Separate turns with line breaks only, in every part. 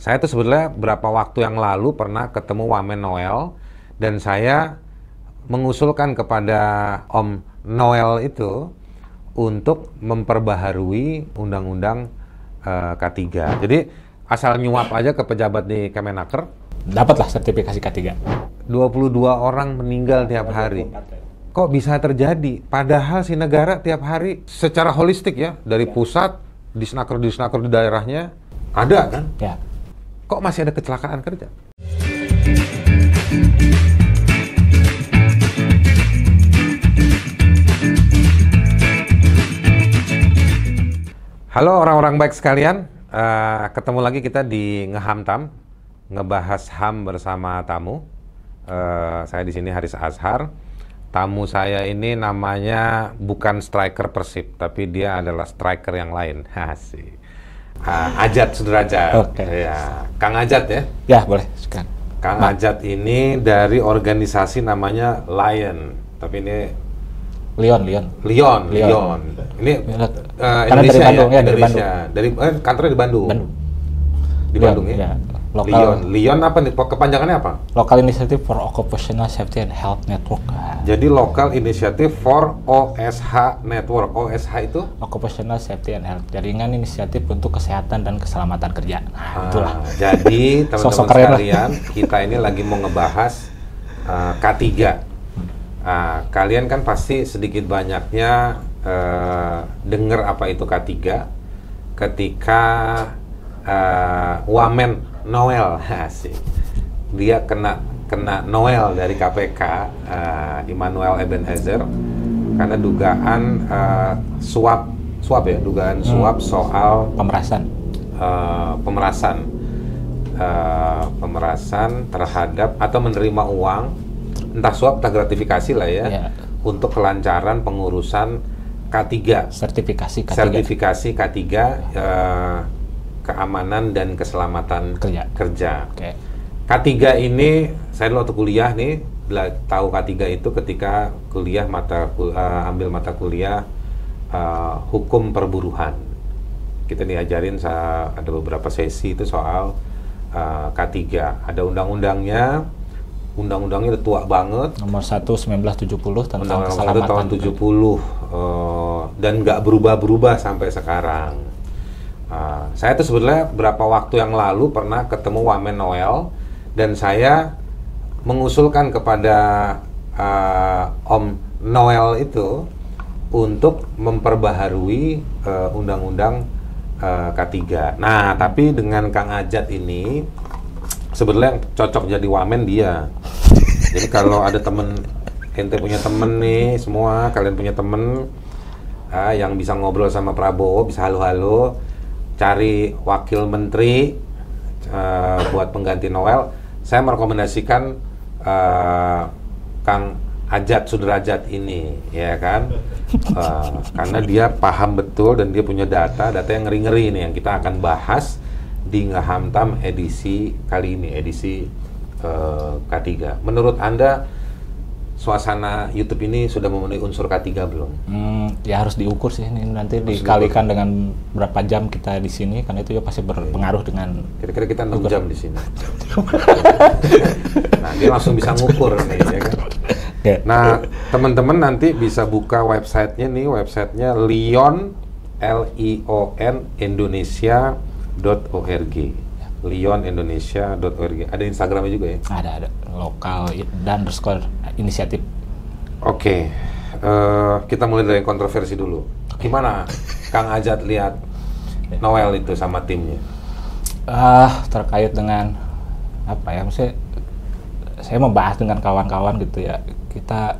Saya tuh sebenarnya beberapa waktu yang lalu pernah ketemu Wamen Noel dan saya mengusulkan kepada Om Noel itu untuk memperbaharui Undang-Undang K3. Jadi asal nyuap aja ke pejabat di Kemenaker,
dapatlah sertifikasi K3.
22 orang meninggal tiap hari. Kok bisa terjadi? Padahal si negara tiap hari secara holistik ya, dari pusat, disnaker di daerahnya, ada kan?
Ya.
Kok masih ada kecelakaan kerja? Halo orang-orang baik sekalian, ketemu lagi kita di Ngehamtam, ngebahas HAM bersama tamu. Saya di sini Haris Azhar. Tamu saya ini namanya bukan striker Persib, tapi dia adalah striker yang lain. Asik. Ajat Sudrajat.
Okay.
Ya, Kang Ajat ya?
Ya, boleh. Sekarang.
Kang Ajat ini dari organisasi namanya Lion, tapi ini
Lion.
Ini
karena
Indonesia
dari Bandung,
ya,
ya, dari
Indonesia. Dari kantornya di Bandung. Di
Lion,
Bandung ya.
Ya. Lokal,
Lion apa nih? Kepanjangannya apa?
Local Initiative for Occupational Safety and Health Network.
Jadi Local Initiative for OSH Network. OSH itu?
Occupational Safety and Health, jaringan inisiatif untuk kesehatan dan keselamatan kerja. Nah, itulah.
Jadi teman-teman sekalian, kita ini lagi mau ngebahas K3. Kalian kan pasti sedikit banyaknya dengar apa itu K3 ketika Wamen Noel, asik. Dia kena Noel dari KPK, Immanuel Ebenezer, karena dugaan suap ya, dugaan suap soal pemerasan terhadap atau menerima uang, entah suap entah gratifikasi lah ya, untuk kelancaran pengurusan K3, sertifikasi K3, keamanan dan keselamatan kerja.
Okay.
K3 ini saya dulu waktu kuliah nih tahu K3 itu ketika kuliah ambil mata kuliah hukum perburuhan. Kita diajarin ada beberapa sesi itu soal K3. Ada undang-undangnya udah tua banget.
Nomor 1 1970 tentang
Undang-undang
keselamatan
tahun 70 dan nggak berubah-berubah sampai sekarang. Saya tuh sebenarnya beberapa waktu yang lalu pernah ketemu Wamen Noel dan saya mengusulkan kepada Om Noel itu untuk memperbaharui Undang-Undang K3. Nah, tapi dengan Kang Ajat ini sebenarnya cocok jadi Wamen dia. Jadi kalau ada ente punya temen nih, semua kalian punya temen yang bisa ngobrol sama Prabowo, bisa halo-halo, cari wakil menteri buat pengganti Noel, saya merekomendasikan Kang Ajat Sudrajat ini, ya kan? Karena dia paham betul dan dia punya data yang ngeri-ngeri nih yang kita akan bahas di Ngehamtam edisi kali ini, edisi K3. Menurut Anda suasana YouTube ini sudah memenuhi unsur K3 belum?
Ya harus diukur sih, ini nanti dikalikan dengan berapa jam kita di sini, karena itu ya pasti berpengaruh dengan.
Kira-kira kita 6 jam di sini. Nah, dia langsung bisa ngukur nih, ya kan? Nah, teman-teman nanti bisa buka websitenya nih, websitenya Lion Indonesia.org. lionindonesia.org. Ada Instagramnya juga ya?
Ada lokal dan inisiatif.
Oke. Kita mulai dari kontroversi dulu. Gimana Kang Ajat lihat Noel itu sama timnya?
Terkait dengan apa ya? Maksudnya saya membahas dengan kawan-kawan gitu ya. Kita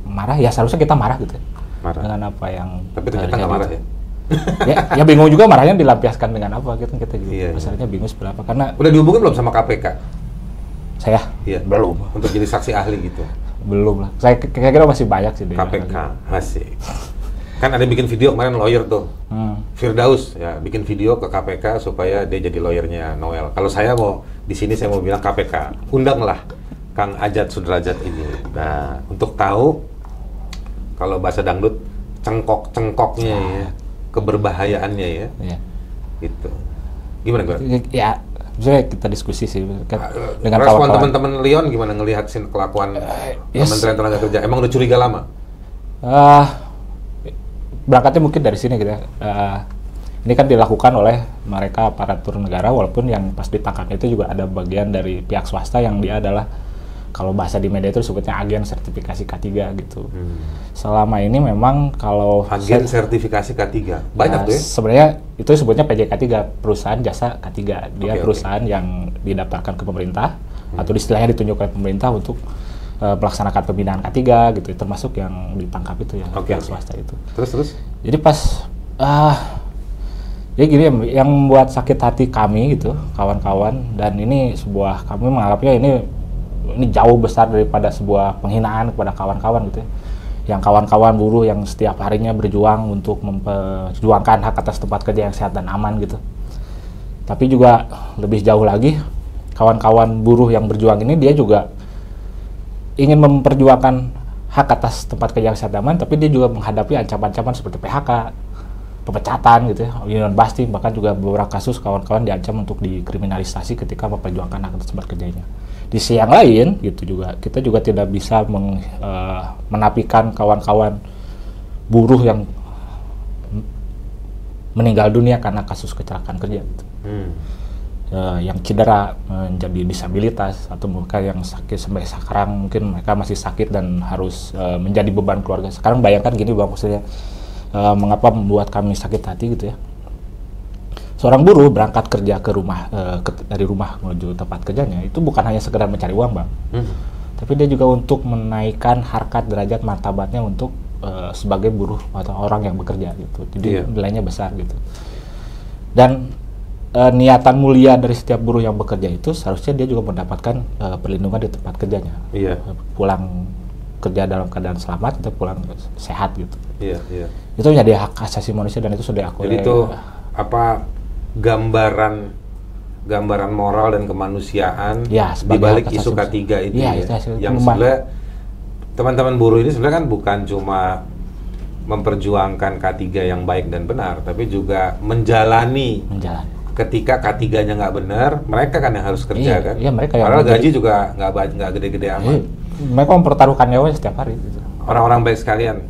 marah ya, seharusnya kita marah gitu. Marah dengan apa yang.
Tapi ternyata nggak marah ya?
ya bingung juga marahnya dilampiaskan dengan apa gitu, kita juga masalahnya bingung seberapa, karena
udah dihubungin belum sama KPK?
Saya?
Iya.
Belum.
Untuk jadi saksi ahli gitu?
Belum lah, saya kira masih banyak sih
KPK, masih. Kan ada bikin video kemarin lawyer tuh, Firdaus ya, bikin video ke KPK supaya dia jadi lawyernya Noel. Kalau saya mau di sini saya mau bilang KPK, undanglah Kang Ajat Sudrajat ini. Nah, untuk tahu kalau bahasa dangdut cengkok-cengkoknya ya, keberbahayaannya ya, gitu. Gimana?
Ya Misalnya kita diskusi sih kan, dengan
respon
kawan-kawan.
teman-teman Lyon gimana ngelihat kelakuan
Yes.
Kementerian Tenaga Kerja? Emang udah curiga lama?
Berangkatnya mungkin dari sini gitu ya. Ini kan dilakukan oleh mereka aparatur negara, walaupun yang pas ditangkap itu juga ada bagian dari pihak swasta yang dia adalah, kalau bahasa di media itu disebutnya agen sertifikasi K3 gitu. Selama ini memang kalau
Agen sertifikasi K3, banyak tuh ya?
sebenarnya itu sebutnya PJK3, perusahaan jasa K3. Dia
Oke.
perusahaan yang didaftarkan ke pemerintah atau istilahnya ditunjuk oleh pemerintah untuk melaksanakan pembinaan K3 gitu, termasuk yang ditangkap itu ya,
Oke,
pihak
oke.
swasta itu.
Terus?
Jadi pas ya gini, yang membuat sakit hati kami gitu, kawan-kawan, dan ini kami menganggapnya ini jauh besar daripada sebuah penghinaan kepada kawan-kawan gitu ya. Yang kawan-kawan buruh yang setiap harinya berjuang untuk memperjuangkan hak atas tempat kerja yang sehat dan aman gitu. Tapi juga lebih jauh lagi, kawan-kawan buruh yang berjuang ini dia juga ingin memperjuangkan hak atas tempat kerja yang sehat dan aman, tapi dia juga menghadapi ancaman-ancaman seperti PHK, pemecatan gitu ya, union busting, bahkan juga beberapa kasus kawan-kawan diancam untuk dikriminalisasi ketika memperjuangkan hak atas tempat kerjanya. Di sisi yang lain gitu juga, kita juga tidak bisa menafikan kawan-kawan buruh yang meninggal dunia karena kasus kecelakaan kerja gitu. Yang cedera menjadi disabilitas, atau mereka yang sakit sampai sekarang mungkin mereka masih sakit dan harus menjadi beban keluarga. Sekarang bayangkan gini Bang, maksudnya mengapa membuat kami sakit hati gitu ya. Seorang buruh berangkat kerja ke rumah, dari rumah menuju tempat kerjanya, itu bukan hanya sekedar mencari uang Bang, tapi dia juga untuk menaikkan harkat derajat martabatnya untuk sebagai buruh atau orang yang bekerja gitu. Jadi nilainya besar gitu. Dan niatan mulia dari setiap buruh yang bekerja itu seharusnya dia juga mendapatkan perlindungan di tempat kerjanya. Pulang kerja dalam keadaan selamat atau pulang sehat gitu. Itu menjadi hak asasi manusia dan itu sudah diakui.
Jadi itu apa, gambaran moral dan kemanusiaan
ya,
di balik isu K3 itu ya. Yang sebenarnya teman-teman buruh ini sebenarnya kan bukan cuma memperjuangkan K3 yang baik dan benar, tapi juga menjalani. Ketika K3-nya nggak benar, mereka kan yang harus kerja kan.
Iya, mereka yang
padahal gaji juga nggak gede-gede amat.
Mereka mempertaruhkan nyawanya setiap hari. Gitu.
Orang-orang baik sekalian,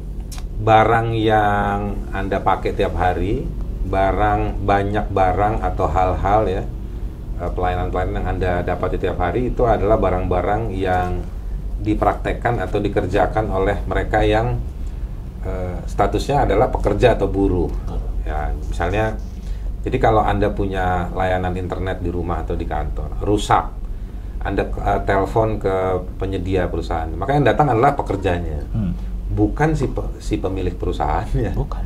barang yang Anda pakai tiap hari, banyak barang atau hal-hal ya, pelayanan-pelayanan yang Anda dapat tiap hari itu adalah barang-barang yang dipraktekkan atau dikerjakan oleh mereka yang statusnya adalah pekerja atau buruh. Ya, misalnya, jadi kalau Anda punya layanan internet di rumah atau di kantor, rusak, Anda telepon ke penyedia perusahaan, maka yang datang adalah pekerjanya, bukan si pemilik perusahaannya.
Bukan.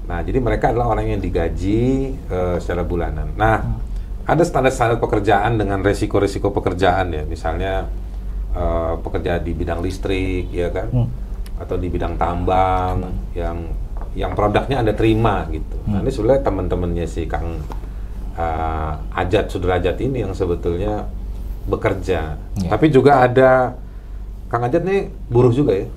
Nah, jadi mereka adalah orang yang digaji secara bulanan. Nah, ada standar-standar pekerjaan dengan resiko-resiko pekerjaan ya, misalnya pekerja di bidang listrik, ya kan, atau di bidang tambang, yang produknya Anda terima gitu. Nah, ini sebenarnya teman-temannya si Kang Ajat Sudrajat ini yang sebetulnya bekerja. Tapi juga ada Kang Ajat nih buruh juga ya?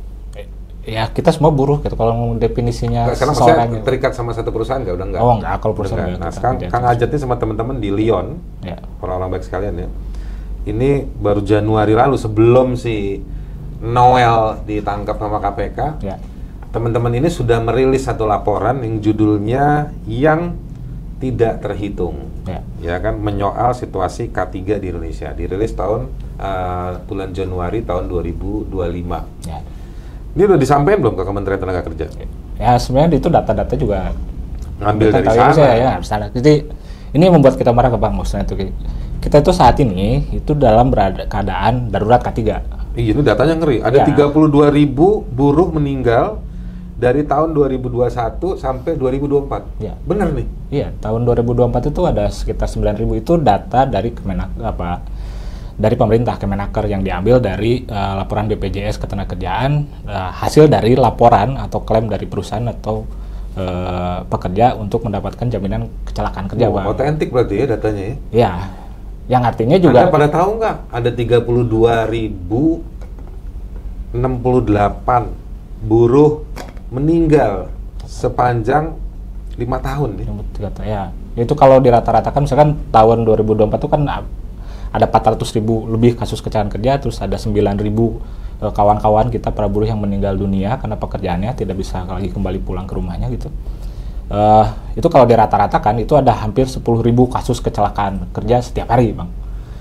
Ya, kita semua buruh gitu kalau definisinya
seseorang terikat sama satu perusahaan nggak? Udah nggak?
Oh nggak, kalau perusahaan nggak.
Nah, sekarang Kang Ajat ini sama teman-teman di Lyon, orang-orang baik sekalian ya. Ini baru Januari lalu sebelum si Noel ditangkap sama KPK, teman-teman ini sudah merilis satu laporan yang judulnya Yang Tidak Terhitung, ya kan, menyoal situasi K3 di Indonesia. Dirilis bulan Januari tahun 2025. Ini udah disampaikan belum ke Kementerian Tenaga Kerja?
Ya, sebenarnya itu data-data juga
ngambil dari sana.
Jadi ini membuat kita marah ke Bang Musna itu. Kita itu saat ini itu dalam keadaan darurat K3.
Iya, ini datanya ngeri. Ada 32.000 buruh meninggal dari tahun 2021 sampai 2024. Benar nih?
Iya, tahun 2024 itu ada sekitar 9.000, itu data dari dari pemerintah Kemenaker yang diambil dari laporan BPJS Ketenagakerjaan, hasil dari laporan atau klaim dari perusahaan atau pekerja untuk mendapatkan jaminan kecelakaan kerja.
Otentik berarti ya datanya ya?
Iya, yang artinya juga.
Anda pada tahu nggak ada 32.068 buruh meninggal sepanjang 5 tahun nih?
Ya. Itu kalau dirata-ratakan misalkan tahun 2024 itu kan ada 400.000 lebih kasus kecelakaan kerja, terus ada 9.000 kawan-kawan kita para buruh yang meninggal dunia karena pekerjaannya tidak bisa lagi kembali pulang ke rumahnya gitu. Itu kalau dirata-ratakan itu ada hampir 10.000 kasus kecelakaan kerja setiap hari, Bang.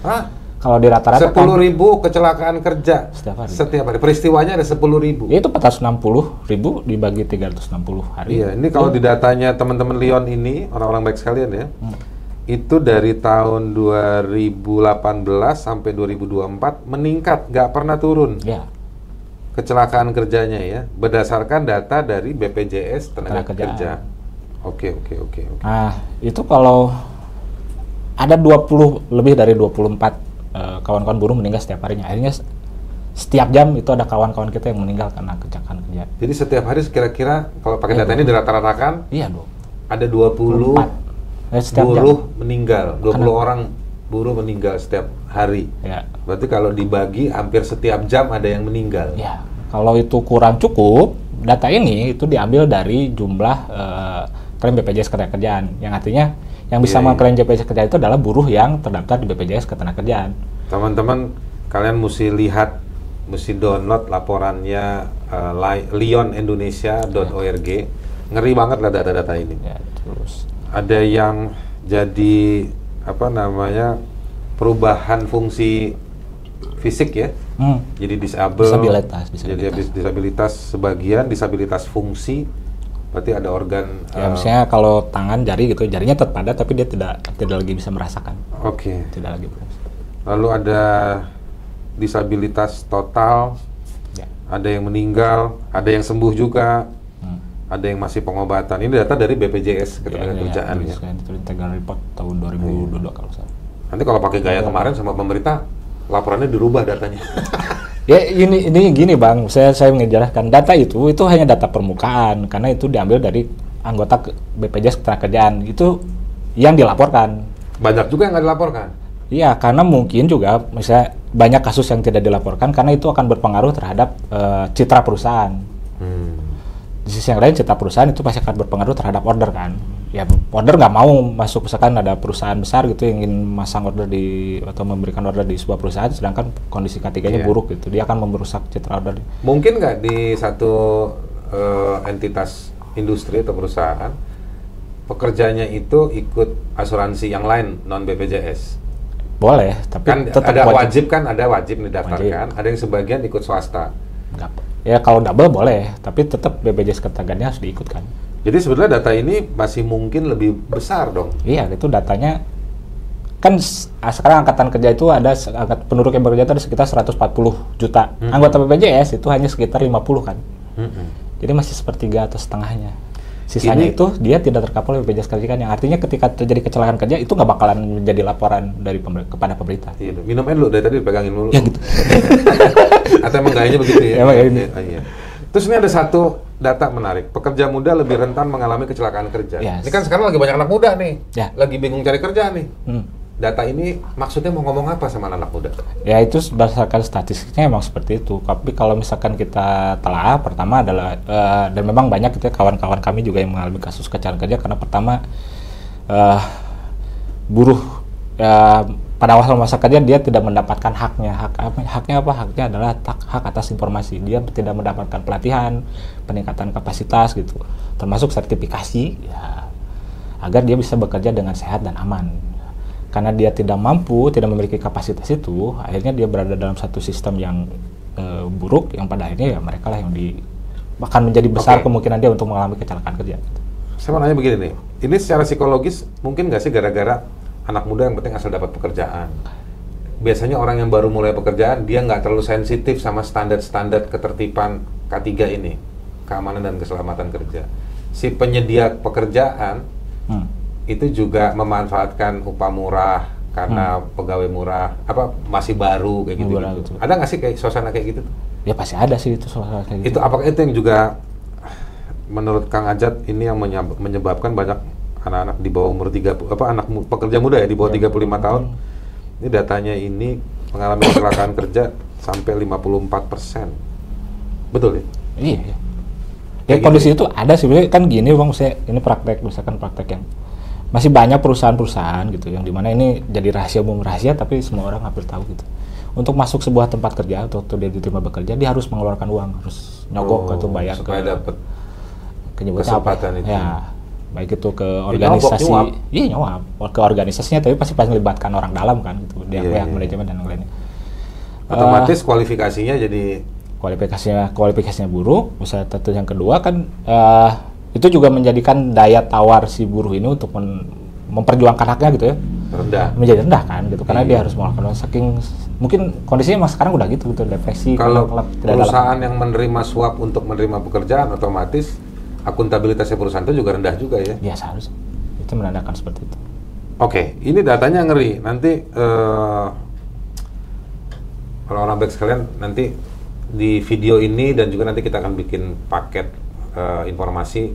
Hah?
Kalau dirata-ratakan
10.000 kecelakaan kerja
setiap hari.
Peristiwanya ada 10.000.
Ya, itu 460.000 dibagi 360 hari.
Iya, ini kalau di datanya teman-teman Lyon ini, orang-orang baik sekalian ya, itu dari tahun 2018 sampai 2024 meningkat, nggak pernah turun.
Ya.
Kecelakaan kerjanya ya, berdasarkan data dari BPJS Tenaga Kerja. Oke.
Nah, itu kalau ada lebih dari 24 kawan-kawan buruh meninggal setiap harinya. Akhirnya setiap jam itu ada kawan-kawan kita yang meninggal karena kecelakaan kerja.
Jadi setiap hari kira-kira kalau pakai data ini dirata-ratakan,
iya dong.
Ada 20 buruh meninggal, 20 orang buruh meninggal setiap hari.
Ya.
Berarti kalau dibagi hampir setiap jam ada yang meninggal.
Ya. Kalau itu kurang cukup, data ini itu diambil dari jumlah klaim BPJS Ketenagakerjaan, yang artinya yang bisa mengklaim BPJS Ketenagakerjaan itu adalah buruh yang terdaftar di BPJS Ketenagakerjaan. Teman-teman,
kalian mesti lihat, mesti download laporannya lyonIndonesia.org. Ngeri banget lah data-data ini.
Ya, terus
ada yang jadi perubahan fungsi fisik ya. Jadi disabilitas sebagian, disabilitas fungsi. Berarti ada organ
ya, misalnya kalau tangan, jari gitu, jarinya tetap ada tapi dia tidak lagi bisa merasakan.
Oke.
Tidak lagi bisa.
Lalu ada disabilitas total.
Ya.
Ada yang meninggal, ada yang sembuh juga. Ada yang masih pengobatan. Ini data dari BPJS Ketenagakerjaan ya.
Itu Integral Report tahun 2022 kalau salah.
Nanti kalau pakai gaya kemarin sama pemerintah, laporannya dirubah datanya.
Ya ini gini Bang, saya menjelaskan data itu hanya data permukaan karena itu diambil dari anggota BPJS Ketenagakerjaan itu yang dilaporkan.
Banyak juga yang nggak dilaporkan.
Iya, karena mungkin juga misalnya banyak kasus yang tidak dilaporkan karena itu akan berpengaruh terhadap citra perusahaan. Di sisi yang lain citra perusahaan itu pasti akan berpengaruh terhadap order kan. Ya order nggak mau masuk, misalkan ada perusahaan besar gitu yang ingin masang order atau memberikan order di sebuah perusahaan sedangkan kondisi K3-nya buruk gitu, dia akan merusak citra order.
Mungkin nggak di satu entitas industri atau perusahaan pekerjanya itu ikut asuransi yang lain non BPJS?
Boleh, tapi
kan tetap ada wajib didaftarkan, ada yang sebagian ikut swasta.
Enggak. Ya kalau double boleh, tapi tetap BPJS Ketenagakerjaannya harus diikutkan.
Jadi sebenarnya data ini masih mungkin lebih besar dong?
Iya, itu datanya kan sekarang angkatan kerja itu ada penduduk yang bekerja itu ada sekitar 140 juta. Anggota BPJS itu hanya sekitar 50 kan. Jadi masih sepertiga atau setengahnya. Sisanya itu dia tidak terkapal BPJS Ketenagakerjaan, yang artinya ketika terjadi kecelakaan kerja itu nggak bakalan menjadi laporan dari kepada pemerintah.
Iya, minum air dulu, dari tadi dipegangin dulu.
Ya gitu.
Atau emang gayanya begitu ya?
Emang ini.
Iya. Terus ini ada satu data menarik, pekerja muda lebih rentan mengalami kecelakaan kerja.
Yes.
Ini kan sekarang lagi banyak anak muda nih, lagi bingung cari kerja nih. Data ini maksudnya mau ngomong apa sama anak muda?
Ya itu berdasarkan statistiknya emang seperti itu. Tapi kalau misalkan kita telah, pertama adalah dan memang banyak gitu ya, kawan-kawan kami juga yang mengalami kasus kecelakaan kerja karena pertama buruh pada awal masa kerja dia tidak mendapatkan haknya. Haknya apa? Haknya adalah hak atas informasi. Dia tidak mendapatkan pelatihan, peningkatan kapasitas gitu, termasuk sertifikasi ya, agar dia bisa bekerja dengan sehat dan aman. Karena dia tidak mampu, tidak memiliki kapasitas itu, akhirnya dia berada dalam satu sistem yang buruk, yang pada akhirnya ya mereka lah yang akan menjadi besar kemungkinan dia untuk mengalami kecelakaan kerja.
Saya mau nanya begini nih, ini secara psikologis mungkin nggak sih gara-gara anak muda yang penting asal dapat pekerjaan? Biasanya orang yang baru mulai pekerjaan, dia nggak terlalu sensitif sama standar-standar ketertiban K3 ini, keamanan dan keselamatan kerja. Si penyedia pekerjaan itu juga memanfaatkan upah murah karena pegawai murah, masih baru kayak gitu. Ada nggak sih kayak suasana kayak gitu?
Ya pasti ada sih itu suasana kayak gitu.
Itu apakah itu yang juga menurut Kang Ajat ini yang menyebabkan banyak anak-anak di bawah umur 30, anak pekerja muda ya di bawah 35 tahun, ini datanya ini mengalami kecelakaan kerja sampai 54%. Betul ya?
Iya. Ya kondisi itu ada sih, kan gini Bang, ini praktek, misalkan praktek yang masih banyak perusahaan-perusahaan gitu yang dimana ini jadi rahasia umum, rahasia tapi semua orang hampir tahu gitu. Untuk masuk sebuah tempat kerja atau dia diterima bekerja, dia harus mengeluarkan uang, harus nyogok atau bayar
supaya dapat
kesempatan
itu.
Ya, baik itu ke organisasi, iya nyuap, ke organisasinya, tapi pasti melibatkan orang dalam kan gitu, dia pihak manajemen dan lain-lainnya.
Otomatis kualifikasinya jadi
kualifikasinya buruk. Misalnya tentu yang kedua kan itu juga menjadikan daya tawar si buruh ini untuk memperjuangkan haknya gitu ya menjadi rendah kan gitu, karena dia harus melakukan saking mungkin kondisinya mas sekarang udah gitu depresi.
Kalau perusahaan yang menerima suap untuk menerima pekerjaan, otomatis akuntabilitasnya perusahaan itu juga rendah juga ya.
Ya seharusnya itu menandakan seperti itu.
Oke, ini datanya ngeri. Nanti kalau orang baik sekalian, nanti di video ini dan juga nanti kita akan bikin paket informasi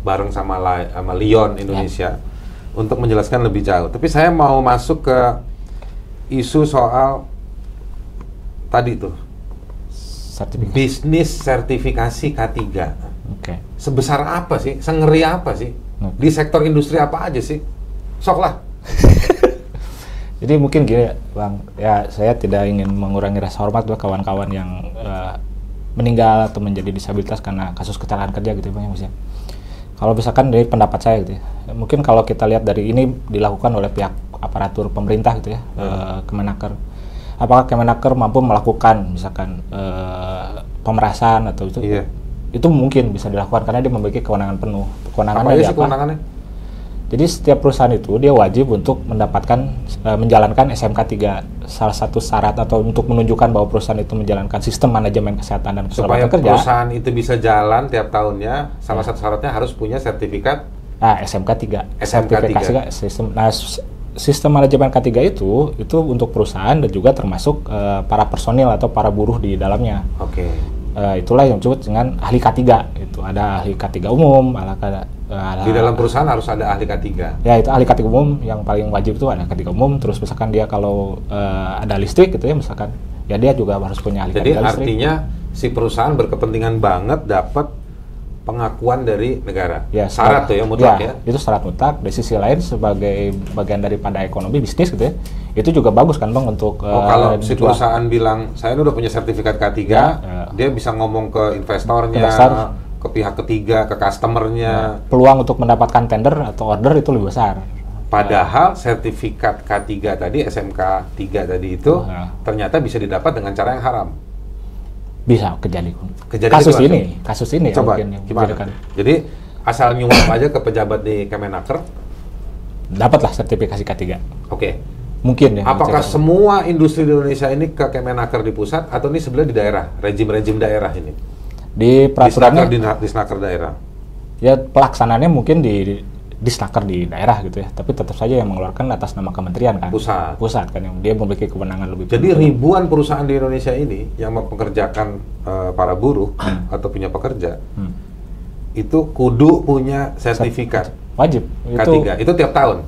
bareng sama Lion Indonesia untuk menjelaskan lebih jauh. Tapi saya mau masuk ke isu soal tadi tuh bisnis sertifikasi K3.
Oke.
Sebesar apa sih? Sengeri apa sih? Di sektor industri apa aja sih? Sok lah.
Jadi mungkin gini Bang, ya saya tidak ingin mengurangi rasa hormat buat kawan-kawan yang meninggal atau menjadi disabilitas karena kasus kecelakaan kerja gitu Bang ya. Kalau misalkan dari pendapat saya gitu ya, mungkin kalau kita lihat dari ini dilakukan oleh pihak aparatur pemerintah gitu ya, Kemenaker. Apakah Kemenaker mampu melakukan misalkan pemerasan atau itu?
Iya.
Itu mungkin bisa dilakukan karena dia memiliki kewenangan penuh.
Kewenangannya apa aja sih kewenangannya?
Jadi setiap perusahaan itu dia wajib untuk mendapatkan menjalankan SMK 3. Salah satu syarat atau untuk menunjukkan bahwa perusahaan itu menjalankan sistem manajemen kesehatan dan keselamatan kerja.
Supaya perusahaan itu bisa jalan tiap tahunnya, salah satu syaratnya harus punya sertifikat
SMK 3.
SMK 3.
Sistem manajemen K3 itu untuk perusahaan dan juga termasuk para personil atau para buruh di dalamnya.
Oke.
Itulah yang disebut dengan ahli K3. Itu ada ahli K3 umum,
di dalam perusahaan harus ada ahli K3.
Ya, itu ahli K3 umum yang paling wajib itu ada K3 umum. Terus misalkan dia kalau ada listrik gitu ya misalkan, ya dia juga harus punya ahli
Jadi
K3 listrik.
Jadi artinya si perusahaan berkepentingan banget dapat pengakuan dari negara.
Ya,
syarat tuh ya mutlak ya.
Itu syarat mutlak. Di sisi lain sebagai bagian daripada ekonomi bisnis gitu ya, itu juga bagus kan Bang untuk
kalau si perusahaan bilang saya udah punya sertifikat K3, dia bisa ngomong ke investornya, ke pihak ketiga, ke customernya.
Peluang untuk mendapatkan tender atau order itu lebih besar.
Padahal sertifikat K3 tadi, SMK 3 tadi itu ternyata bisa didapat dengan cara yang haram.
Bisa kejadian kasus ini
coba
ya,
gimana? Jadi asal nyuap aja ke pejabat di Kemenaker
dapatlah sertifikasi K3.
Oke.
Mungkin ya.
Apakah semua industri di Indonesia ini ke Kemenaker di pusat atau ini sebenarnya di daerah, rejim daerah ini?
Di peraturannya
di Snaker daerah.
Ya pelaksanaannya mungkin di Snaker di daerah gitu ya, tapi tetap saja yang mengeluarkan atas nama kementerian kan. Pusat kan yang dia memiliki kewenangan lebih.
Jadi ribuan perusahaan di Indonesia ini yang mempekerjakan para buruh atau punya pekerja itu kudu punya sertifikat.
Wajib.
K3 itu tiap tahun.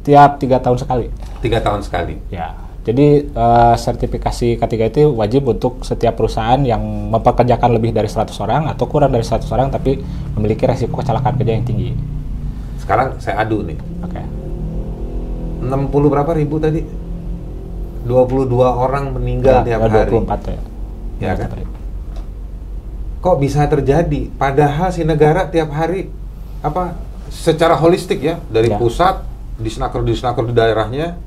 Tiap 3 tahun sekali.
3 tahun sekali.
Ya. Jadi sertifikasi K3 itu wajib untuk setiap perusahaan yang mempekerjakan lebih dari 100 orang atau kurang dari 100 orang tapi memiliki resiko kecelakaan kerja yang tinggi.
Sekarang saya adu nih.
Oke.
60 berapa ribu tadi? 22 orang meninggal tiap hari.
24 ya.
Ya kan? Kok bisa terjadi? Padahal si negara tiap hari secara holistik ya, dari pusat di snaker di daerahnya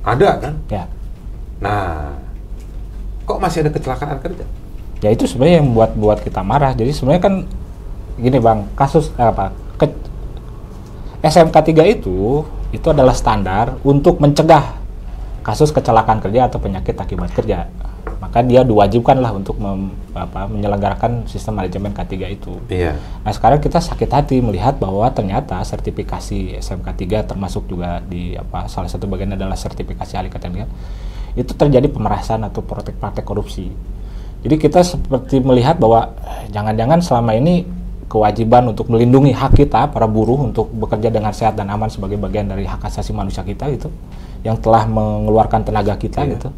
ada kan?
Ya.
Nah, kok masih ada kecelakaan kerja?
Ya itu sebenarnya yang buat kita marah. Jadi sebenarnya kan gini Bang, kasus SMK 3 itu adalah standar untuk mencegah kasus kecelakaan kerja atau penyakit akibat kerja. Maka dia diwajibkan lah untuk menyelenggarakan sistem manajemen K3 itu.
Iya.
Nah sekarang kita sakit hati melihat bahwa ternyata sertifikasi SMK 3 termasuk juga di salah satu bagian adalah sertifikasi ahli K3 itu terjadi pemerasan atau praktek korupsi. Jadi kita seperti melihat bahwa jangan-jangan selama ini kewajiban untuk melindungi hak kita para buruh untuk bekerja dengan sehat dan aman sebagai bagian dari hak asasi manusia kita gitu, yang telah mengeluarkan tenaga kita gitu,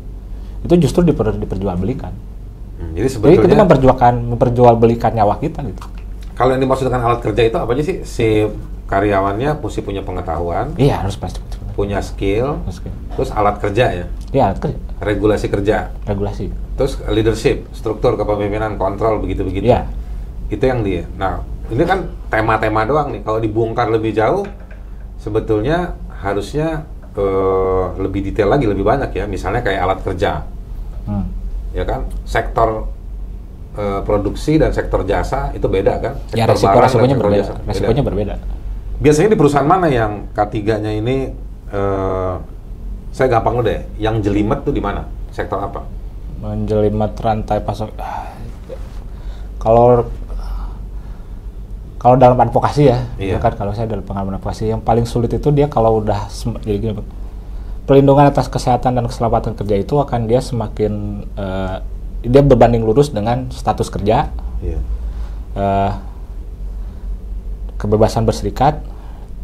itu justru diperjualbelikan.
Jadi sebetulnya
kita memperjualbelikan nyawa kita gitu.
Kalau yang dimaksud dengan alat kerja itu apa aja sih? Si karyawannya mesti punya pengetahuan,
Iya, harus pasti.
punya skill,
Oke.
terus alat kerja ya,
Iya,
regulasi kerja,
regulasi.
terus leadership, struktur kepemimpinan, kontrol begitu-begitu.
Iya.
Itu yang dia. Nah, ini kan tema-tema doang nih. Kalau dibongkar lebih jauh, sebetulnya harusnya lebih detail lagi, lebih banyak ya. Misalnya kayak alat kerja, ya kan? Sektor produksi dan sektor jasa itu beda kan?
Ya,
Sektor barang dan
resikonya
sektor
berbeda.
jasa
Resikonya berbeda.
Biasanya di perusahaan mana yang K3-nya ini, saya gampang lu deh, yang jelimet tuh di mana? Sektor apa?
Menjelimet rantai pasok. Kalau dalam advokasi ya,
Iya.
kan kalau saya dalam pengalaman advokasi yang paling sulit itu dia kalau udah jadi gini, Bang. Perlindungan atas kesehatan dan keselamatan kerja itu akan dia semakin dia berbanding lurus dengan status kerja,
Iya.
kebebasan berserikat,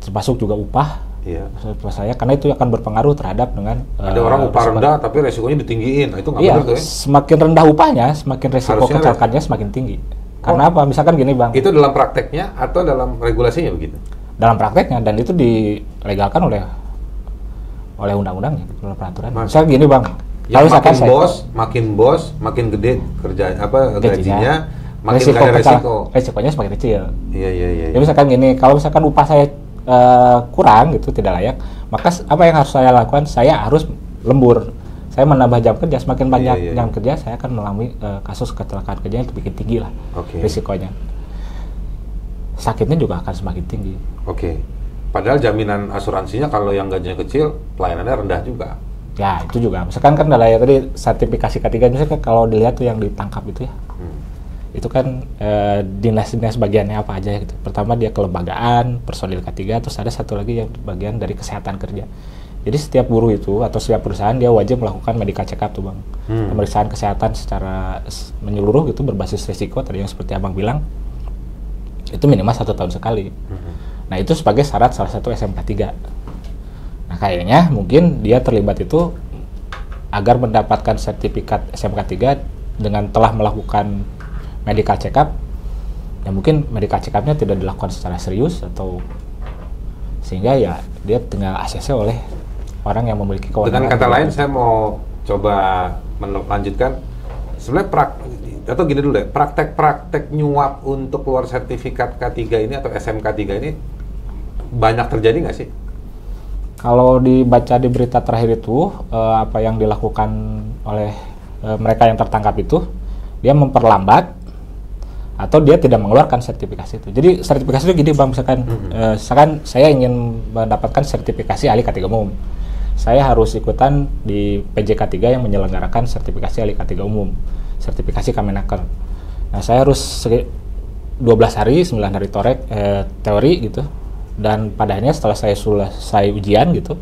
termasuk juga upah.
Iya.
Menurut saya karena itu akan berpengaruh terhadap dengan
Ada orang upah rendah tapi resikonya ditinggiin. Nah, itu nggak
Iya,
benar tuh ya.
semakin rendah upahnya, semakin resiko
Harusnya
kecelakaannya semakin tinggi. Karena apa? Misalkan gini, Bang.
Itu dalam prakteknya atau dalam regulasinya begitu?
Dalam prakteknya, dan itu dilegalkan oleh undang-undangnya, oleh peraturan. Misalnya gini, Bang.
Yang
misalkan
makin bos, makin gede gajinya, makin
resiko
gak ada resiko.
resikonya semakin kecil.
Iya.
Jadi misalkan gini, kalau misalkan upah saya kurang gitu, tidak layak, maka apa yang harus saya lakukan? Saya harus lembur. Saya menambah jam kerja, semakin banyak jam kerja, saya akan mengalami kasus kecelakaan kerja yang lebih tinggi lah risikonya. Sakitnya juga akan semakin tinggi.
Oke. Padahal jaminan asuransinya kalau yang gajinya kecil, pelayanannya rendah juga.
Ya, itu juga. Misalkan kan ada ya tadi sertifikasi K3, misalkan kalau dilihat tuh yang ditangkap itu ya, itu kan dinas-dinas bagiannya apa aja gitu. Pertama dia kelembagaan, personil K3, terus ada satu lagi yang bagian dari kesehatan kerja. Jadi setiap buruh itu atau setiap perusahaan dia wajib melakukan medical check up tuh, Bang. Pemeriksaan kesehatan secara menyeluruh gitu berbasis risiko tadi yang seperti Abang bilang. Itu minimal 1 tahun sekali. Nah, itu sebagai syarat salah satu SMK 3. Nah, kayaknya mungkin dia terlibat itu agar mendapatkan sertifikat SMK 3 dengan telah melakukan medical check up. Ya mungkin medical check up-nya tidak dilakukan secara serius atau sehingga ya dia tinggal ACC oleh orang yang memiliki kewenangan.
Dengan kata lain, saya mau coba melanjutkan. Sebenarnya atau gini dulu deh, praktek-praktek nyuap untuk keluar sertifikat K3 ini atau SMK 3 ini banyak terjadi nggak sih?
Kalau dibaca di berita terakhir itu, apa yang dilakukan oleh mereka yang tertangkap itu, dia memperlambat atau dia tidak mengeluarkan sertifikasi itu. Jadi sertifikasi itu gini, Bang, misalkan saya ingin mendapatkan sertifikasi ahli K3 umum. Saya harus ikutan di PJK 3 yang menyelenggarakan sertifikasi ahli K3 umum, sertifikasi Kemenaker. Nah, saya harus 12 hari, 9 hari teori gitu. Dan pada akhirnya setelah saya selesai ujian gitu,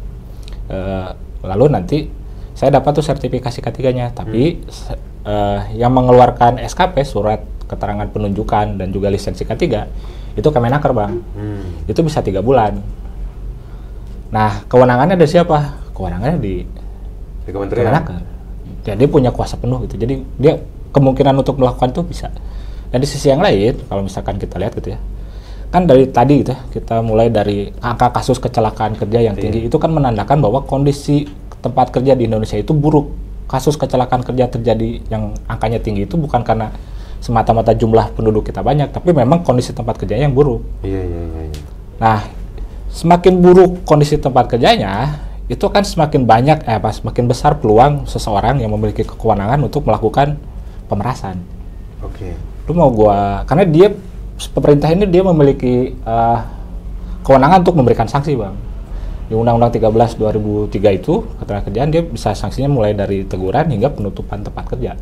lalu nanti saya dapat tuh sertifikasi K3-nya. Tapi yang mengeluarkan SKP, surat keterangan penunjukan dan juga lisensi K3, itu Kemenaker, Bang. Itu bisa 3 bulan. Nah, kewenangannya dari siapa? Kewenangannya di
Kementerian.
Kemenaker. Jadi punya kuasa penuh gitu. Jadi dia kemungkinan untuk melakukan itu bisa. Dan di sisi yang lain, kalau misalkan kita lihat gitu ya, kan dari tadi gitu, kita mulai dari angka kasus kecelakaan kerja yang tinggi, itu kan menandakan bahwa kondisi tempat kerja di Indonesia itu buruk. Kasus kecelakaan kerja terjadi yang angkanya tinggi itu bukan karena semata-mata jumlah penduduk kita banyak, tapi memang kondisi tempat kerjanya yang buruk.
Iya.
Nah, semakin buruk kondisi tempat kerjanya, itu kan semakin banyak, semakin besar peluang seseorang yang memiliki kewenangan untuk melakukan pemerasan.
Oke.
Lu mau karena dia pemerintah ini dia memiliki kewenangan untuk memberikan sanksi, Bang. Di Undang-Undang 13 2003 itu ketenagakerjaan dia bisa sanksinya mulai dari teguran hingga penutupan tempat kerja,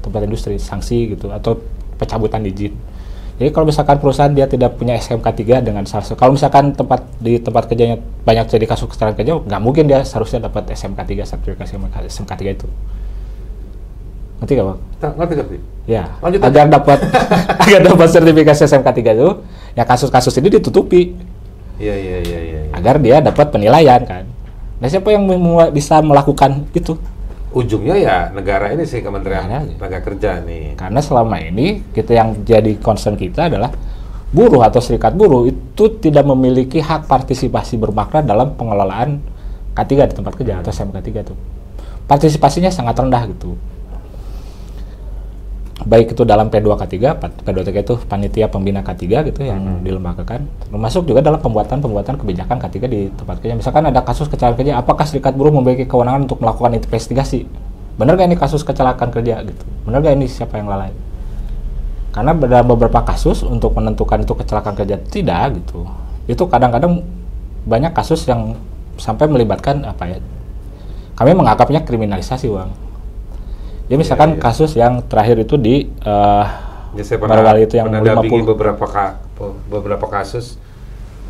tempat industri, sanksi gitu atau pencabutan izin. Jadi kalau misalkan perusahaan dia tidak punya SMK 3 dengan kalau misalkan di tempat kerjanya banyak terjadi kasus kecelakaan kerja, nggak mungkin dia seharusnya dapat SMK 3 sertifikasi SMK 3 itu. Ngerti nggak, Bang?
Ngerti.
Ya,
Lanjut
agar dapat sertifikasi SMK 3 itu, ya kasus-kasus ini ditutupi.
Iya.
Agar dia dapat penilaian kan. Nah, siapa yang bisa melakukan itu?
Ujungnya ya negara ini sih, Kementerian Tenaga Kerja nih.
Karena selama ini kita yang jadi concern kita adalah buruh atau serikat buruh itu tidak memiliki hak partisipasi bermakna dalam pengelolaan K3 di tempat kerja atau SMK3 itu. Partisipasinya sangat rendah gitu. Baik itu dalam P2K3, P2K itu panitia pembina K3 gitu yang dilembagakan, termasuk juga dalam pembuatan kebijakan K3 di tempat kerja. Misalkan ada kasus kecelakaan kerja, apakah serikat buruh memiliki kewenangan untuk melakukan investigasi? Benar gak ini kasus kecelakaan kerja gitu? Benar gak ini siapa yang lalai? Karena ada beberapa kasus untuk menentukan itu kecelakaan kerja tidak gitu. Itu kadang-kadang banyak kasus yang sampai melibatkan apa ya? Kami menganggapnya kriminalisasi, Bang. Ya misalkan kasus yang terakhir itu di
saya
baru itu yang 50
beberapa kasus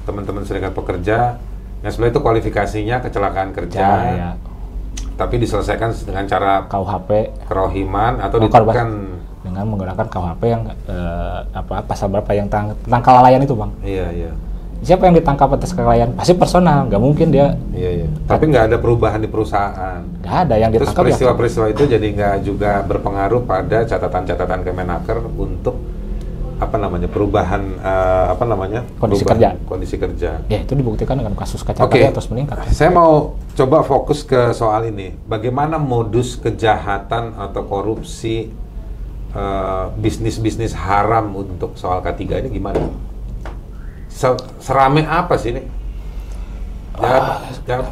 teman-teman serikat pekerja yang sebenarnya itu kualifikasinya kecelakaan kerja,
ya.
Tapi diselesaikan dengan cara
KUHP
kerohiman atau ditekan
dengan menggunakan KUHP yang pasal berapa yang tentang kelalaian itu, Bang.
Iya.
Siapa yang ditangkap atas kelalaian? Pasti personal, nggak mungkin dia.
Iya. Tapi nggak ada perubahan di perusahaan.
Nggak ada yang ditangkap.
Terus peristiwa-peristiwa itu jadi nggak juga berpengaruh pada catatan-catatan Kemenaker untuk perubahan kondisi kerja. Ya itu dibuktikan dengan kasus kecelakaan terus meningkat. Saya mau coba fokus ke soal ini. Bagaimana modus kejahatan atau korupsi bisnis-bisnis haram untuk soal K3 ini gimana? Serame apa sih ini?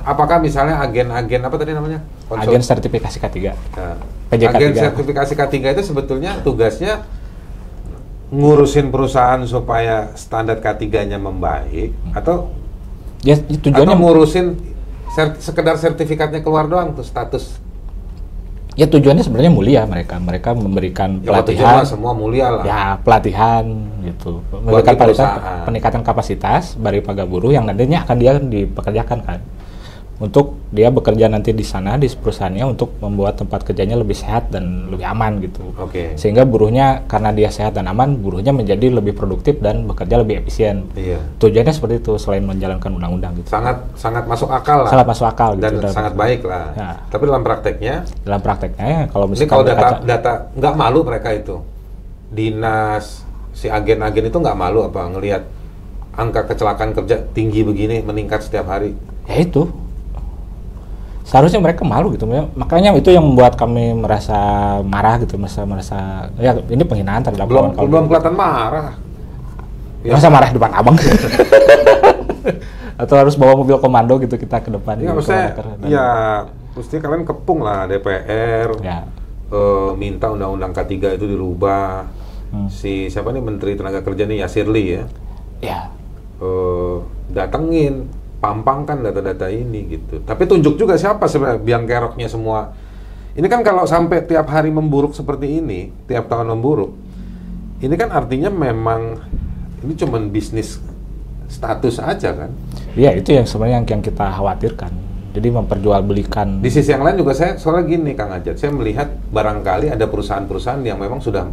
Apakah misalnya agen-agen apa tadi namanya?
Agen sertifikasi K3.
Nah,
PJK3.
Agen sertifikasi K3 itu sebetulnya tugasnya ngurusin perusahaan supaya standar K3-nya membaik atau
tujuannya
ngurusin sekedar sertifikatnya keluar doang tuh status.
Ya tujuannya sebenarnya mulia, mereka memberikan pelatihan.
Semua mulia lah.
Ya pelatihan gitu, memberikan peningkatan kapasitas bagi para buruh yang nantinya akan dia dipekerjakan kan, untuk dia bekerja nanti di sana di perusahaannya untuk membuat tempat kerjanya lebih sehat dan lebih aman gitu. Sehingga buruhnya karena dia sehat dan aman, buruhnya menjadi lebih produktif dan bekerja lebih efisien. Tujuannya seperti itu selain menjalankan undang-undang gitu.
Sangat masuk akal lah.
Sangat masuk akal gitu.
Dan sangat baik lah.
Ya.
Tapi dalam prakteknya
ya, kalau misalkan
data nggak malu mereka itu. Dinas si agen-agen itu nggak malu apa ngelihat angka kecelakaan kerja tinggi begini meningkat setiap hari.
Ya itu. Seharusnya mereka malu gitu, makanya itu yang membuat kami merasa marah gitu, merasa ya ini penghinaan terhadap
belum kelihatan marah.
Masa marah di depan abang? Atau harus bawa mobil komando gitu kita ke depan?
Ya maksudnya, mesti kalian kepung lah DPR, minta undang-undang K3 itu dirubah. Siapa nih Menteri Tenaga Kerja nih Yasirli ya? Datengin. Pampangkan data-data ini gitu. Tapi tunjuk juga siapa sebenarnya biang keroknya semua. Ini kan kalau sampai tiap hari memburuk seperti ini, tiap tahun memburuk, ini kan artinya memang ini cuman bisnis status aja kan?
Iya, itu yang sebenarnya yang kita khawatirkan. Jadi memperjualbelikan.
Di sisi yang lain juga saya soalnya gini Kang Ajat, saya melihat barangkali ada perusahaan-perusahaan yang memang sudah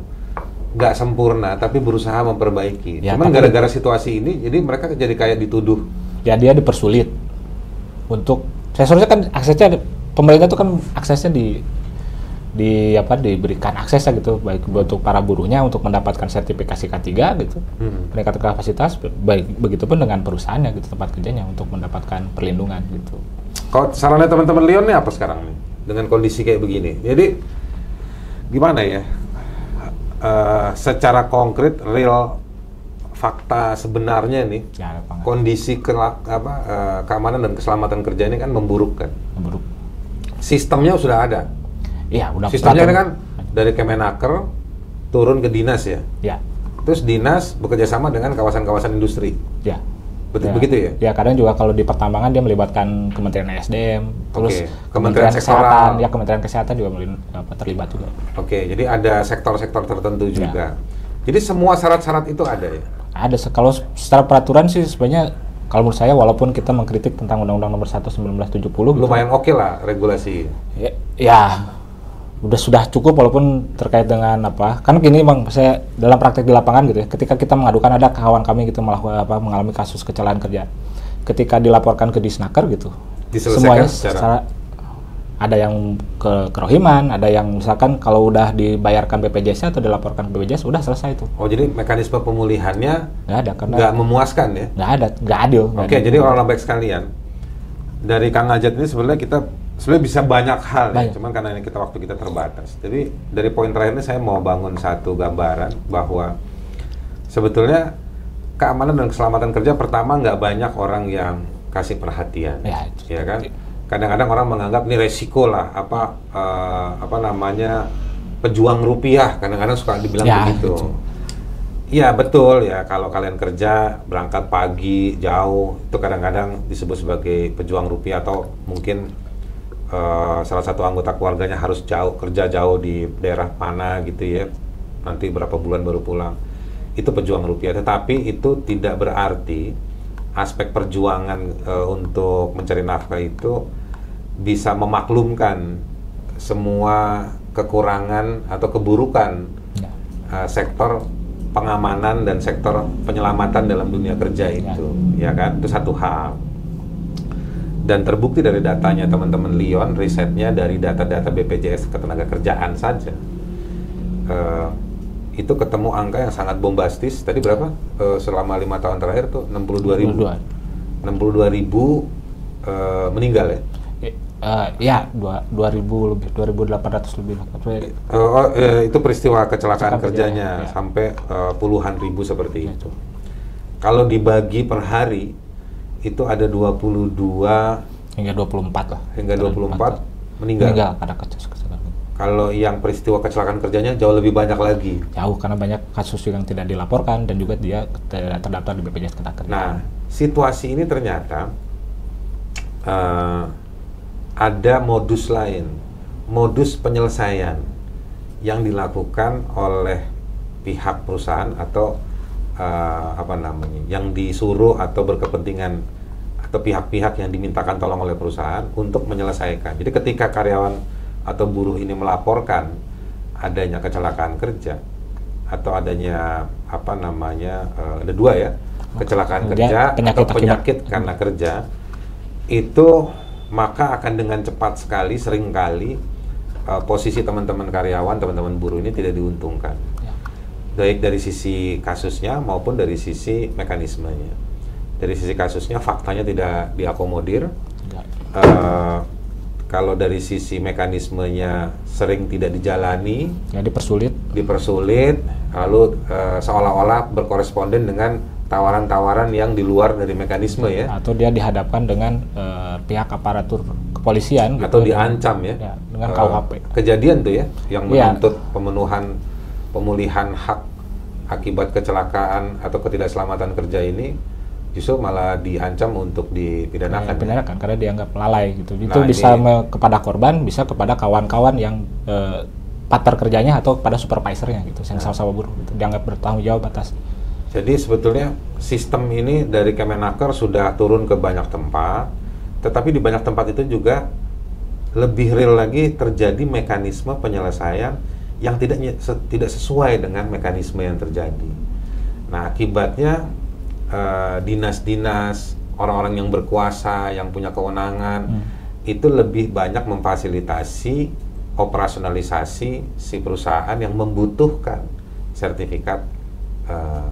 nggak sempurna tapi berusaha memperbaiki.
Ya,
cuman gara-gara situasi ini, jadi mereka jadi kayak dituduh.
Ya dia dipersulit untuk seharusnya kan aksesnya pemerintah itu kan aksesnya diberikan aksesnya gitu baik untuk para buruhnya untuk mendapatkan sertifikasi K3 gitu, peningkatan kapasitas, baik begitupun dengan perusahaannya gitu, tempat kerjanya untuk mendapatkan perlindungan gitu.
Kalau sarannya teman-teman Leon nih apa sekarang nih dengan kondisi kayak begini? Jadi gimana ya? Secara konkret real fakta sebenarnya nih kondisi keamanan dan keselamatan kerja ini kan memburuk kan. Sistemnya sudah ada.
Iya, udah.
Sistemnya kan dari Kemenaker turun ke dinas ya.
Ya.
Terus dinas bekerja sama dengan kawasan-kawasan industri.
Ya.
Betul begitu ya?
Ya, kadang juga kalau di pertambangan dia melibatkan Kementerian SDM, terus
Kementerian
Kesehatan, ya Kementerian Kesehatan juga terlibat juga.
Jadi ada sektor-sektor tertentu juga. Jadi semua syarat-syarat itu ada ya?
Ada. Kalau secara peraturan sih sebenarnya kalau menurut saya walaupun kita mengkritik tentang Undang-Undang Nomor 1 1970
lumayan oke lah regulasi.
Ya sudah cukup walaupun terkait dengan kan gini Bang, saya dalam praktek di lapangan gitu ya, ketika kita mengadukan ada kawan kami gitu mengalami kasus kecelakaan kerja, ketika dilaporkan ke Disnaker gitu,
diselesaikan
semuanya secara ada yang kerohiman, ada yang misalkan kalau udah dibayarkan BPJS atau dilaporkan BPJS udah selesai itu.
Oh, jadi mekanisme pemulihannya
Nggak ada, karena
nggak memuaskan ya?
nggak ada, nggak adil.
Oke, jadi orang baik sekalian, dari Kang Ajat ini sebenarnya kita bisa banyak hal ya, cuman karena ini waktu kita terbatas. Jadi dari poin terakhir ini saya mau bangun satu gambaran bahwa sebetulnya keamanan dan keselamatan kerja pertama nggak banyak orang yang kasih perhatian, ya kan? Kadang-kadang orang menganggap ini resiko lah, apa namanya, pejuang rupiah, kadang-kadang suka dibilang begitu. Iya betul ya, kalau kalian kerja berangkat pagi jauh itu kadang-kadang disebut sebagai pejuang rupiah, atau mungkin salah satu anggota keluarganya harus kerja jauh di daerah mana gitu ya, nanti berapa bulan baru pulang, itu pejuang rupiah. Tetapi itu tidak berarti aspek perjuangan untuk mencari nafkah itu bisa memaklumkan semua kekurangan atau keburukan sektor pengamanan dan sektor penyelamatan dalam dunia kerja itu, ya kan? Itu satu hal. Dan terbukti dari datanya teman-teman Leon, risetnya dari data-data BPJS Ketenagakerjaan saja, itu ketemu angka yang sangat bombastis. Tadi berapa? Selama 5 tahun terakhir tuh 62.000 meninggal ya?
Ya, 2.000 lebih, 2.800 lebih.
Itu peristiwa kecelakaan kerjanya ya. Sampai puluhan ribu seperti itu. Kalau dibagi per hari, itu ada 22
hingga 24 lah.
Hingga 24 meninggal
karena kecelakaan.
Kalau yang peristiwa kecelakaan kerjanya jauh lebih banyak lagi.
Jauh, karena banyak kasus yang tidak dilaporkan dan juga dia tidak terdaftar di BPJS Ketenagakerjaan.
Nah, situasi ini ternyata ada modus lain, modus penyelesaian yang dilakukan oleh pihak perusahaan atau yang disuruh atau berkepentingan, atau pihak-pihak yang dimintakan tolong oleh perusahaan untuk menyelesaikan. Jadi ketika karyawan atau buruh ini melaporkan adanya kecelakaan kerja atau adanya ada dua ya, kecelakaan kerja atau penyakit karena kerja, itu maka akan dengan cepat sekali seringkali posisi teman-teman karyawan, teman-teman buruh ini tidak diuntungkan, baik dari sisi kasusnya maupun dari sisi mekanismenya. Dari sisi kasusnya faktanya tidak diakomodir. Kalau dari sisi mekanismenya sering tidak dijalani, ya dipersulit, lalu seolah-olah berkoresponden dengan tawaran-tawaran yang di luar dari mekanisme ya,
atau dia dihadapkan dengan pihak aparatur kepolisian
atau diancam ya
dengan KUHP.
Kejadian tuh ya yang menuntut pemulihan hak akibat kecelakaan atau ketidakselamatan kerja ini, justru malah diancam untuk dipidanakan.
Dipidanakan karena dianggap lalai gitu. Itu bisa kepada korban, bisa kepada kawan-kawan yang partner kerjanya atau kepada supervisornya gitu, yang sama-sama buruh gitu, dianggap bertanggung jawab atas.
Jadi sebetulnya sistem ini dari Kemenaker sudah turun ke banyak tempat, tetapi di banyak tempat itu juga lebih real lagi terjadi mekanisme penyelesaian yang tidak sesuai dengan mekanisme yang terjadi. Nah, akibatnya dinas-dinas, orang-orang yang berkuasa, yang punya kewenangan, itu lebih banyak memfasilitasi operasionalisasi si perusahaan yang membutuhkan sertifikat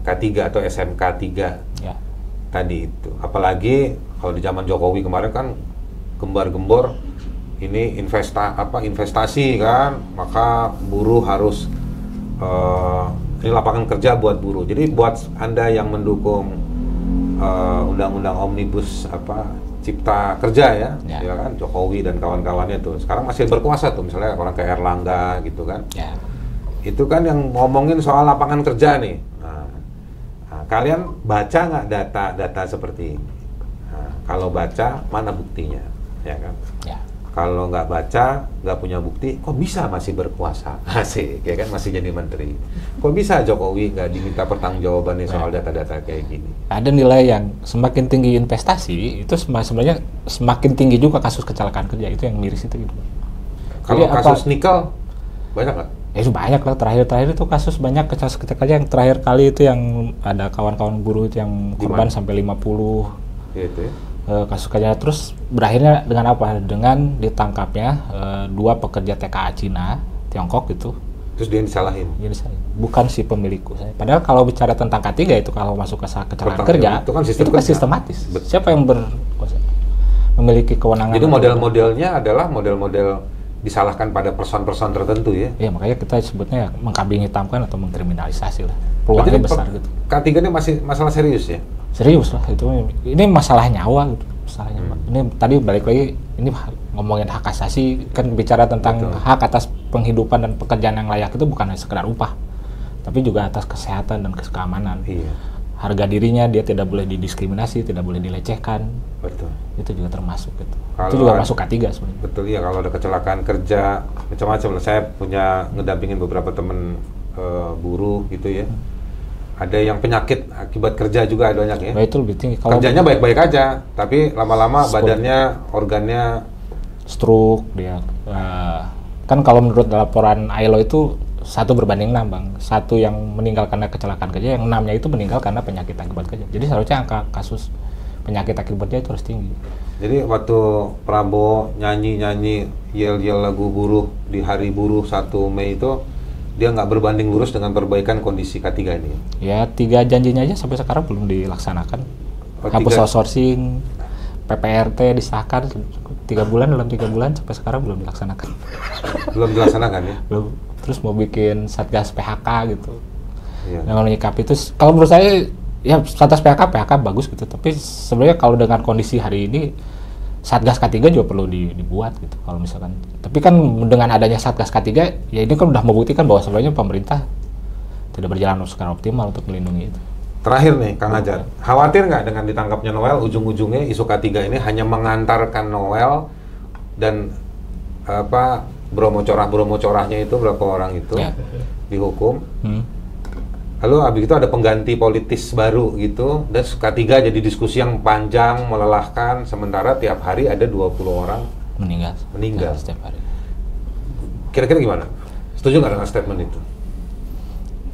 K3 atau SMK 3 tadi itu. Apalagi kalau di zaman Jokowi kemarin kan gembar-gembor ini investasi kan, maka buruh harus ini lapangan kerja buat buruh. Jadi buat Anda yang mendukung undang-undang omnibus cipta kerja ya kan, Jokowi dan kawan-kawannya tuh sekarang masih berkuasa tuh, misalnya orang kayak Erlangga gitu kan, itu kan yang ngomongin soal lapangan kerja nih. Nah, kalian baca nggak data-data seperti ini? Nah, kalau baca, mana buktinya, ya kan? Kalau nggak baca, nggak punya bukti, kok bisa masih berkuasa? Asik, ya kan, masih jadi menteri. Kok bisa Jokowi nggak diminta pertanggungjawabannya soal data-data kayak gini?
Ada nilai yang semakin tinggi investasi, itu sebenarnya semakin tinggi juga kasus kecelakaan kerja, itu yang miris itu gitu.
Kalau kasus nikel, banyak nggak?
Ya itu banyak lah, terakhir itu kasus banyak kasus kerja yang terakhir kali itu yang ada kawan-kawan buruh itu yang korban sampai 50.
Gitu ya.
kasus kerja terus berakhirnya dengan apa? Dengan ditangkapnya 2 pekerja TKA Cina, Tiongkok gitu.
Terus dia disalahin?
Jadi saya, bukan si pemilik usaha. Padahal kalau bicara tentang K3 itu kalau masuk ke kecelakaan kerja,
itu kan
sistematis. Siapa yang memiliki kewenangan?
Jadi model-modelnya adalah model-model disalahkan pada person-person tertentu ya?
Iya, makanya kita sebutnya mengkambing hitamkan atau mengkriminalisasi lah. Peluangnya besar gitu.
K3 ini masih masalah serius ya?
Serius lah, itu ini masalah nyawa gitu. Masalahnya. Ini tadi balik lagi, ini ngomongin hak asasi, kan bicara tentang hak atas penghidupan dan pekerjaan yang layak itu bukan hanya sekedar upah, tapi juga atas kesehatan dan keamanan.
Iya.
Harga dirinya dia tidak boleh didiskriminasi, tidak boleh dilecehkan.
Betul.
Itu juga termasuk gitu.
Kalau
Itu juga masuk K3 sebenarnya.
Betul ya, kalau ada kecelakaan kerja macam-macam. Saya punya ngedampingin beberapa temen buruh gitu ya. Ada yang penyakit akibat kerja juga ada banyak ya.
Nah, itu lebih tinggi. Kalau
kerjanya baik-baik aja, tapi lama-lama badannya, organnya
stroke dia. Kan kalau menurut laporan ILO itu 1 berbanding 6 Bang. 1 yang meninggal karena kecelakaan kerja, yang 6-nya itu meninggal karena penyakit akibat kerja. Jadi seharusnya angka kasus penyakit akibat kerja itu harus tinggi.
Jadi waktu Prabowo nyanyi-nyanyi yel-yel lagu buruh di hari buruh 1 Mei itu, dia nggak berbanding lurus dengan perbaikan kondisi K3 ini.
Ya 3 janjinya aja sampai sekarang belum dilaksanakan. Hapus outsourcing, PPRT disahkan 3 bulan, dalam 3 bulan sampai sekarang belum dilaksanakan.
Belum dilaksanakan ya?
Belum. Terus mau bikin satgas PHK gitu.
Iya.
Yang menyikapi itu, kalau menurut saya ya satgas PHK bagus gitu. Tapi sebenarnya kalau dengan kondisi hari ini Satgas K3 juga perlu dibuat gitu kalau misalkan. Tapi kan dengan adanya Satgas K3 ya ini kan udah membuktikan bahwa sebenarnya pemerintah tidak berjalan secara optimal untuk melindungi itu.
Terakhir nih Kang Ajat, khawatir nggak dengan ditangkapnya Noel, ujung-ujungnya isu K3 ini hanya mengantarkan Noel dan bromo corahnya itu berapa orang itu dihukum. Lalu habis itu ada pengganti politis baru gitu, dan K3 jadi diskusi yang panjang, melelahkan, sementara tiap hari ada 20 orang meninggal
setiap hari.
Kira-kira gimana? Setuju nggak dengan statement itu?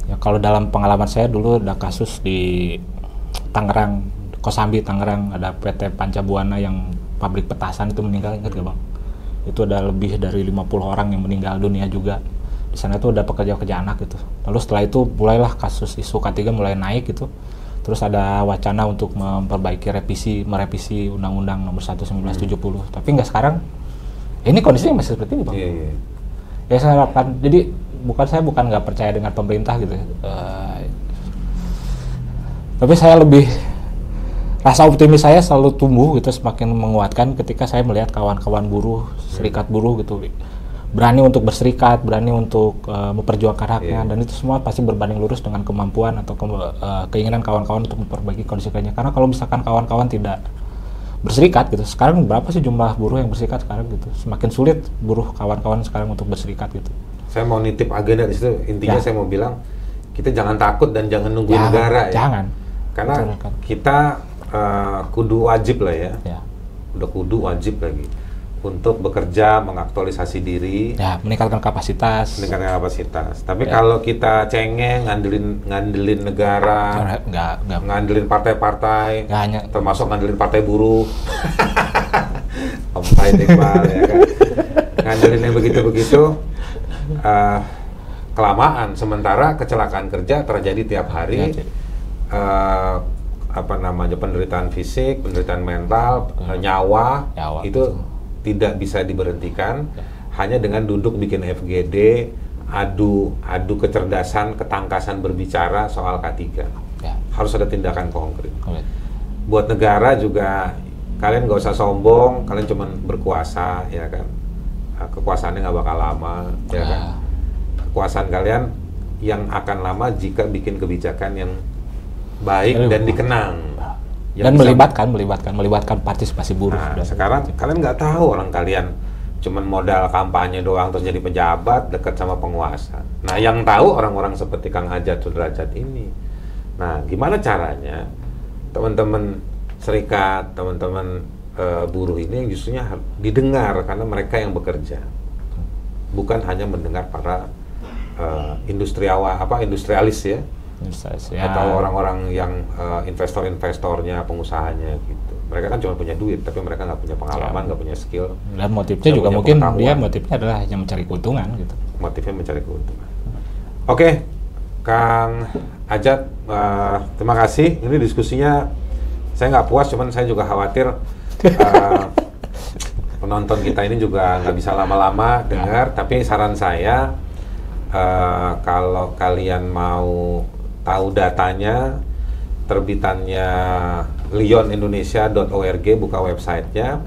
Ya kalau dalam pengalaman saya dulu ada kasus di Tangerang, Kosambi Tangerang, ada PT Pancabuana yang pabrik petasan itu meninggal, ingat nggak Bang? Itu ada lebih dari 50 orang yang meninggal dunia juga. Di sana tuh ada pekerja-pekerja anak gitu. Lalu setelah itu mulailah kasus isu K3 mulai naik gitu. Terus ada wacana untuk merevisi Undang-Undang Nomor 1 1970. Tapi nggak sekarang. Ini kondisinya masih seperti ini Bang.
Iya.
Ya saya harapkan. Jadi saya bukan nggak percaya dengan pemerintah gitu. Tapi saya lebih rasa optimis saya selalu tumbuh gitu, semakin menguatkan ketika saya melihat kawan-kawan buruh, serikat buruh gitu. Berani untuk berserikat, berani untuk memperjuangkan haknya, dan itu semua pasti berbanding lurus dengan kemampuan atau keinginan kawan-kawan untuk memperbaiki kondisi kerja. Karena kalau misalkan kawan-kawan tidak berserikat gitu, sekarang berapa sih jumlah buruh yang berserikat sekarang gitu? Semakin sulit buruh kawan-kawan sekarang untuk berserikat gitu.
Saya mau nitip agenda di situ, intinya saya mau bilang kita jangan takut dan jangan nungguin negara ya.
Jangan.
Karena kita kudu wajib lah ya. Udah kudu wajib lagi untuk bekerja, mengaktualisasi diri,
meningkatkan kapasitas.
Tapi kalau kita cengeng, ngandelin negara, ngandelin partai-partai, termasuk ngandelin partai buruh, Ompai Iqbal, ya kan, ngandelin yang begitu-begitu, kelamaan. Sementara kecelakaan kerja terjadi tiap hari, penderitaan fisik, penderitaan mental, nyawa itu tidak bisa diberhentikan hanya dengan duduk bikin FGD, adu kecerdasan, ketangkasan berbicara soal K3. Harus ada tindakan konkret. Buat negara juga, kalian nggak usah sombong, kalian cuma berkuasa, ya kan? Kekuasaannya nggak bakal lama, ya kan? Kekuasaan kalian yang akan lama jika bikin kebijakan yang baik dan dikenang.
Dan melibatkan partisipasi buruh.
Nah, sekarang kalian nggak tahu orang kalian cuman modal kampanye doang terus jadi pejabat dekat sama penguasa. Nah, yang tahu orang-orang seperti Kang Ajat Sudrajat ini. Nah, gimana caranya teman-teman serikat, teman-teman buruh ini justrunya didengar karena mereka yang bekerja, bukan hanya mendengar para industrialis ya. Atau orang-orang yang investor-investornya, pengusahanya gitu. Mereka kan cuma punya duit, tapi mereka nggak punya pengalaman, nggak punya skill.
Dan motifnya juga mungkin dia motifnya adalah hanya mencari keuntungan gitu.
Motifnya mencari keuntungan. Oke, Kang Ajat, terima kasih. Ini diskusinya saya nggak puas, cuman saya juga khawatir penonton kita ini juga nggak bisa lama-lama dengar. Tapi saran saya, kalau kalian mau tahu datanya, terbitannya lionindonesia.org, buka websitenya,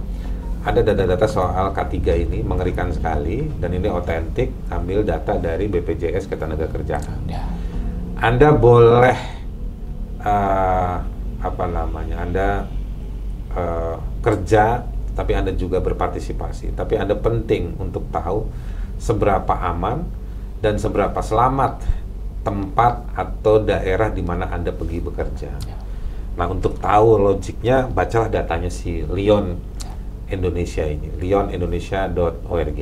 ada data-data soal K3 ini, mengerikan sekali, dan ini otentik, ambil data dari BPJS Ketenagakerjaan. Anda boleh Anda kerja, tapi Anda juga berpartisipasi, tapi Anda penting untuk tahu seberapa aman dan seberapa selamat tempat atau daerah di mana Anda pergi bekerja. Nah, untuk tahu logiknya, bacalah datanya si Lion Indonesia ini, lionindonesia.org.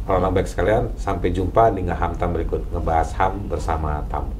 Orang baik sekalian, sampai jumpa di Ngahamtam berikut, ngebahas HAM bersama tamu.